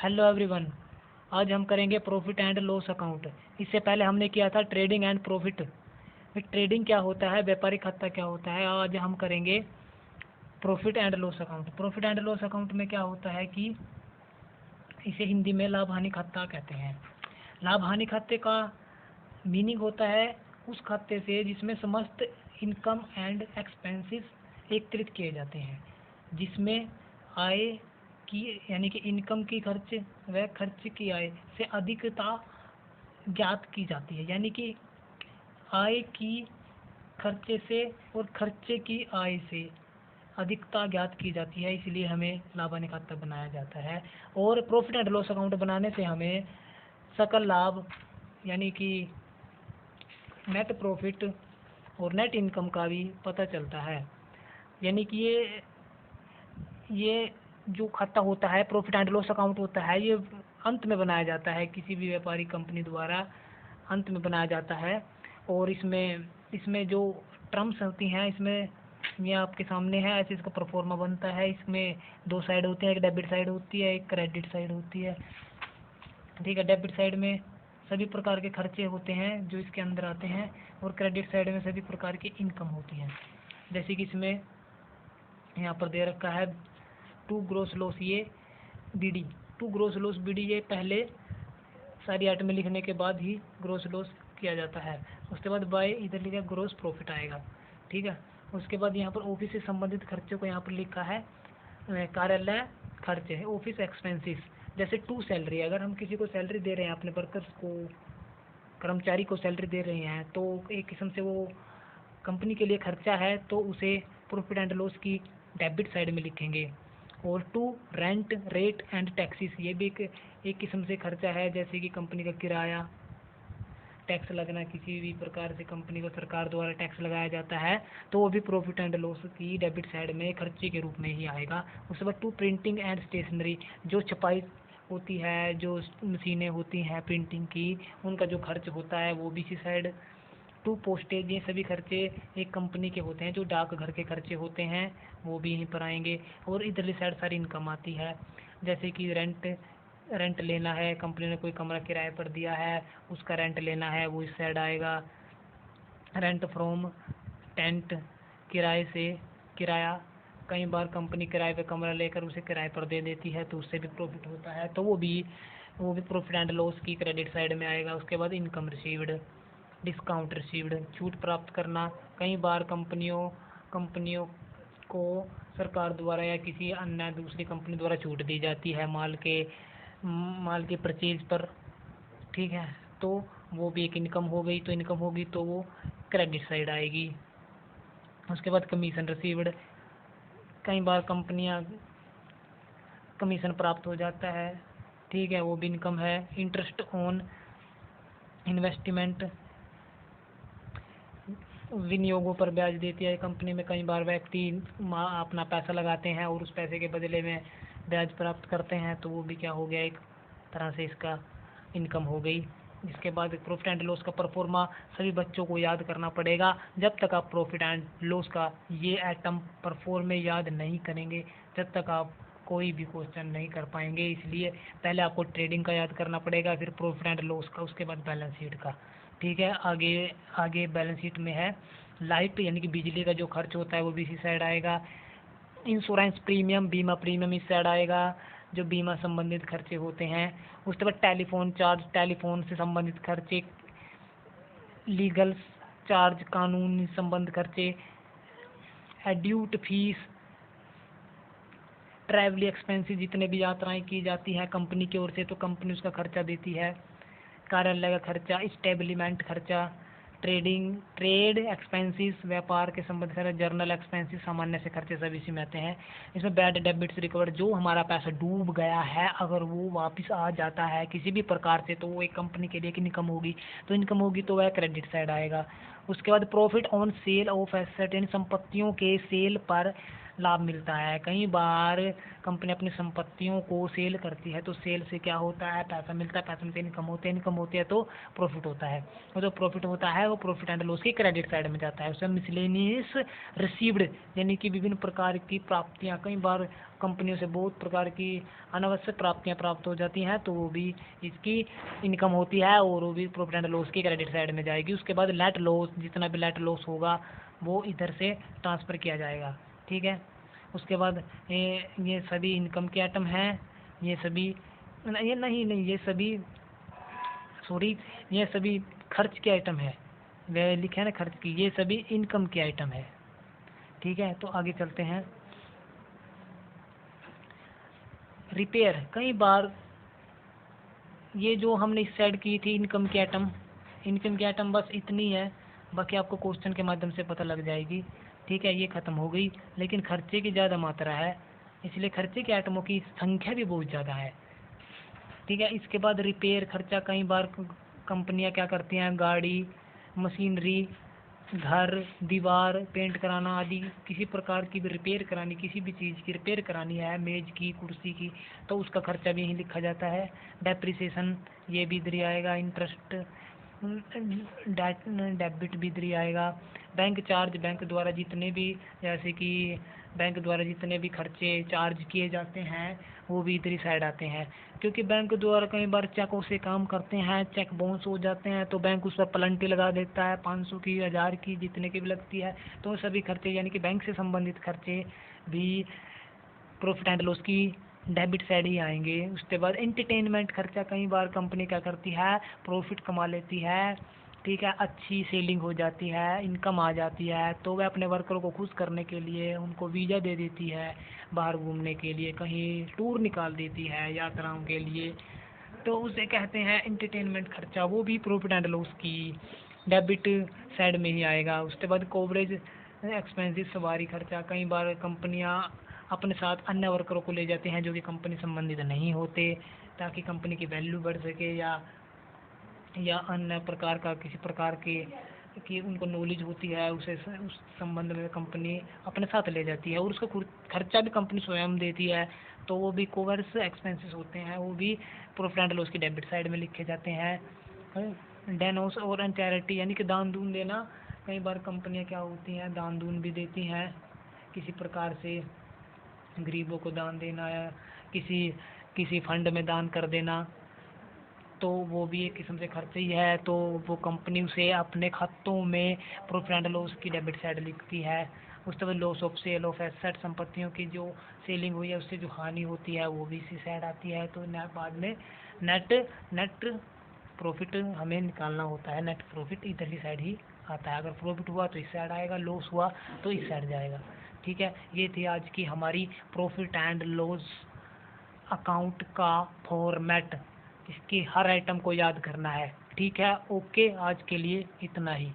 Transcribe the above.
Hello everyone, आज हम करेंगे प्रॉफिट एंड लॉस अकाउंट। इससे पहले हमने किया था ट्रेडिंग एंड प्रॉफिट। ट्रेडिंग क्या होता है, व्यापारिक खाता क्या होता है। आज हम करेंगे profit and loss account. Profit and loss account में क्या होता है कि इसे हिंदी में लाभ हानि खाता कहते हैं। लाभ हानि खाते का मीनिंग होता है उस खाते से जिसमें समस्त इनकम एंड एक्सपेंसेस एकत्रित किए जाते हैं, जिसमें आय की यानी कि इनकम की खर्च व खर्च की आय से अधिकता ज्ञात की जाती है। यानी कि आय की खर्चे से और खर्चे की आय से अधिकता ज्ञात की जाती है, इसलिए हमें लाभ हानि खाता बनाया जाता है। और प्रॉफिट एंड लॉस अकाउंट बनाने से हमें सकल लाभ यानी कि नेट प्रॉफिट और नेट इनकम का भी पता चलता है। यानी कि ये जो खाता होता है, प्रॉफिट एंड लॉस अकाउंट होता है, ये अंत में बनाया जाता है, किसी भी व्यापारिक कंपनी द्वारा अंत में बनाया जाता है। और इसमें जो टर्म्स होती हैं, इसमें ये आपके सामने है, ऐसे इसका परफॉर्मा बनता है। इसमें दो साइड होती है, एक डेबिट साइड होती है, एक क्रेडिट साइड होती है। ठीक है, डेबिट साइड में सभी प्रकार के खर्चे होते हैं जो इसके अंदर आते हैं, और क्रेडिट साइड में सभी प्रकार की इनकम होती है। जैसे कि इसमें यहाँ पर दे रखा है टू ग्रोस लॉस ये BD, to gross loss BD, ये पहले सारी आइटम लिखने के बाद ही ग्रोस लॉस किया जाता है। उसके बाद बाय इधर लिखा ग्रोस प्रॉफिट आएगा। ठीक है, उसके बाद यहाँ पर ऑफिस से संबंधित खर्चों को यहाँ पर लिखा है कार्यालय खर्चे है, ऑफिस एक्सपेंसेस। जैसे टू सैलरी, अगर हम किसी को सैलरी दे रहे हैं, अपने वर्कर्स को, कर्मचारी को सैलरी दे रहे हैं, तो एक किस्म से वो कंपनी के लिए खर्चा है, तो उसे प्रॉफिट एंड लॉस की डेबिट साइड में लिखेंगे। और to rent rate and taxes, ये भी एक किस्म से खर्चा है, जैसे कि कंपनी का किराया, टैक्स लगना, किसी भी प्रकार से कंपनी को सरकार द्वारा टैक्स लगाया जाता है, तो वो भी प्रॉफिट एंड लॉस की डेबिट साइड में खर्चे के रूप में ही आएगा। उसके बाद टू प्रिंटिंग एंड स्टेशनरी, जो छपाई होती है, जो मशीनें होती हैं प्रिंटिंग की, उनका जो खर्च होता है वो भी इसी साइड। टू पोस्टेज, ये सभी खर्चे एक कंपनी के होते हैं, जो डाकघर के खर्चे होते हैं, वो भी यहीं पर आएंगे। और इधरली साइड सारी इनकम आती है, जैसे कि रेंट लेना है, कंपनी ने कोई कमरा किराए पर दिया है, उसका रेंट लेना है, वो इस साइड आएगा। रेंट फ्रॉम टेंट, किराए से किराया, कई बार कंपनी किराए पे कमरा लेकर उसे किराए पर दे देती है, तो उससे भी प्रॉफिट होता है, तो वो भी प्रॉफिट एंड लॉस की क्रेडिट साइड में आएगा। उसके बाद इनकम रिसीव्ड, डिस्काउंट रिसीव्ड, छूट प्राप्त करना, कई बार कंपनियों को सरकार द्वारा या किसी अन्य दूसरी कंपनी द्वारा छूट दी जाती है माल के परचेज पर। ठीक है, तो वो भी एक इनकम हो गई, तो इनकम होगी तो वो क्रेडिट साइड आएगी। उसके बाद कमीशन रिसीव्ड, कई बार कंपनियां कमीशन प्राप्त हो जाता है, ठीक है, वो भी इनकम है। इंटरेस्ट ऑन इन्वेस्टमेंट, विनियोगों पर ब्याज देती है कंपनी में, कई बार व्यक्ति अपना पैसा लगाते हैं और उस पैसे के बदले में ब्याज प्राप्त करते हैं, तो वो भी क्या हो गया, एक तरह से इसका इनकम हो गई। इसके बाद प्रॉफिट एंड लॉस का परफॉर्मा सभी बच्चों को याद करना पड़ेगा। जब तक आप प्रॉफिट एंड लॉस का ये आइटम परफॉर्म में याद नहीं करेंगे, जब तक आप कोई भी क्वेश्चन नहीं कर पाएंगे। इसलिए पहले आपको ट्रेडिंग का याद करना पड़ेगा, फिर प्रॉफिट एंड लॉस का, उसके बाद बैलेंस शीट का। ठीक है, आगे बैलेंस शीट में है लाइट यानी कि बिजली का जो खर्च होता है वो भी इसी साइड आएगा। इंश्योरेंस प्रीमियम, बीमा प्रीमियम इस साइड आएगा, जो बीमा संबंधित खर्चे होते हैं। उसके बाद टेलीफोन चार्ज, टेलीफोन से संबंधित खर्चे, लीगल चार्ज, कानूनी संबंध खर्चे, एड्यूट फीस, ट्रैवल एक्सपेंसेस, जितने भी यात्राएं की जाती हैं कंपनी की ओर से, तो कंपनी उसका खर्चा देती है। कार्यालय का खर्चा, स्टेबलिमेंट खर्चा, ट्रेड एक्सपेंसेस, व्यापार के संबंध खर्च, जर्नल एक्सपेंसेस, सामान्य से खर्चे सब इसी में आते हैं। इसमें बैड डेबिट्स रिकवर, जो हमारा पैसा डूब गया है अगर वो वापस आ जाता है किसी भी प्रकार से, तो वो एक कंपनी के लिए एक इनकम होगी, तो वह क्रेडिट साइड आएगा। उसके बाद profit on sale of asset, इन संपत्तियों के सेल पर लाभ मिलता है। कई बार कंपनी अपनी संपत्तियों को सेल करती है, तो सेल से क्या होता है, पैसा मिलता है, पैसे मिलते इनकम होती है तो प्रॉफिट होता है। और जो प्रॉफिट होता है वो प्रॉफिट एंड लॉस की क्रेडिट साइड में जाता है। उसमें मिसलेनियस रिसीव्ड यानी कि विभिन्न प्रकार की प्राप्तियाँ, कई बार कंपनियों से बहुत प्रकार की अनावश्यक प्राप्तियाँ प्राप्त हो जाती हैं, तो वो भी इसकी इनकम होती है और वो भी प्रॉफिट एंड लॉस की क्रेडिट साइड में जाएगी। उसके बाद नेट लॉस, जितना भी नेट लॉस होगा वो इधर से ट्रांसफ़र किया जाएगा। ठीक है, उसके बाद ये सभी इनकम के आइटम हैं, ये सभी ये नहीं ये सभी सॉरी ये सभी खर्च के आइटम है, वे लिखे है ना खर्च की, ये सभी इनकम के आइटम है। ठीक है, तो आगे चलते हैं। रिपेयर, कई बार ये जो हमने इस साइड की थी इनकम के आइटम बस इतनी है, बाकी आपको क्वेश्चन के माध्यम से पता लग जाएगी। ठीक है, ये ख़त्म हो गई, लेकिन खर्चे की ज़्यादा मात्रा है, इसलिए खर्चे के आइटमों की संख्या भी बहुत ज़्यादा है। ठीक है, इसके बाद रिपेयर खर्चा, कई बार कंपनियां क्या करती हैं, गाड़ी, मशीनरी, घर, दीवार पेंट कराना आदि किसी प्रकार की भी रिपेयर करानी, किसी भी चीज़ की रिपेयर करानी है, मेज की, कुर्सी की, तो उसका खर्चा भी यहीं लिखा जाता है। डेप्रिसिएशन ये भी इधर ही आएगा। इंटरेस्ट डेबिट भी इधर ही आएगा। बैंक चार्ज, बैंक द्वारा जितने भी खर्चे चार्ज किए जाते हैं वो भी इधर ही साइड आते हैं, क्योंकि बैंक द्वारा कई बार चेकों से काम करते हैं, चेक बाउंस हो जाते हैं तो बैंक उस पर पेनल्टी लगा देता है, 500 की, 1000 की, जितने की भी लगती है। तो सभी खर्चे यानी कि बैंक से संबंधित खर्चे भी प्रॉफिट एंड लॉस की डेबिट साइड ही आएंगे। उसके बाद एंटरटेनमेंट खर्चा, कई बार कंपनी क्या करती है, प्रॉफिट कमा लेती है, ठीक है, अच्छी सेलिंग हो जाती है, इनकम आ जाती है, तो वह अपने वर्करों को खुश करने के लिए उनको वीज़ा दे देती है, बाहर घूमने के लिए कहीं टूर निकाल देती है यात्राओं के लिए, तो उसे कहते हैं एंटरटेनमेंट खर्चा, वो भी प्रॉफिट एंड लॉस की डेबिट साइड में ही आएगा। उसके बाद कवरेज एक्सपेंसिव, सवारी खर्चा, कई बार कंपनियां अपने साथ अन्य वर्करों को ले जाते हैं जो कि कंपनी संबंधित नहीं होते, ताकि कंपनी की वैल्यू बढ़ सके, या अन्य प्रकार का किसी प्रकार की उनको नॉलेज होती है, उस संबंध में कंपनी अपने साथ ले जाती है और उसका खर्चा भी कंपनी स्वयं देती है, तो वो भी कवर्स एक्सपेंसेस होते हैं, वो भी प्रॉफिट एंड लॉस की डेबिट साइड में लिखे जाते हैं। डेनोस और चैरिटी यानी कि दान दून देना, कई बार कंपनियां क्या होती हैं, दान दून भी देती हैं, किसी प्रकार से गरीबों को दान देना या किसी फंड में दान कर देना, तो वो भी एक किस्म से खर्च ही है, तो वो कंपनी उसे अपने खातों में प्रॉफिट एंड लॉस की डेबिट साइड लिखती है। उसके बाद loss of sale of asset, संपत्तियों की जो सेलिंग हुई है उससे जो हानि होती है वो भी इसी साइड आती है। तो बाद में नेट प्रॉफिट हमें निकालना होता है, नेट प्रॉफिट इधर ही साइड ही आता है, अगर प्रॉफिट हुआ तो इस साइड आएगा, लॉस हुआ तो इस साइड जाएगा। ठीक है, ये थी आज की हमारी प्रॉफिट एंड लॉस अकाउंट का फॉर्मेट, इसकी हर आइटम को याद करना है। ठीक है, ओके, आज के लिए इतना ही।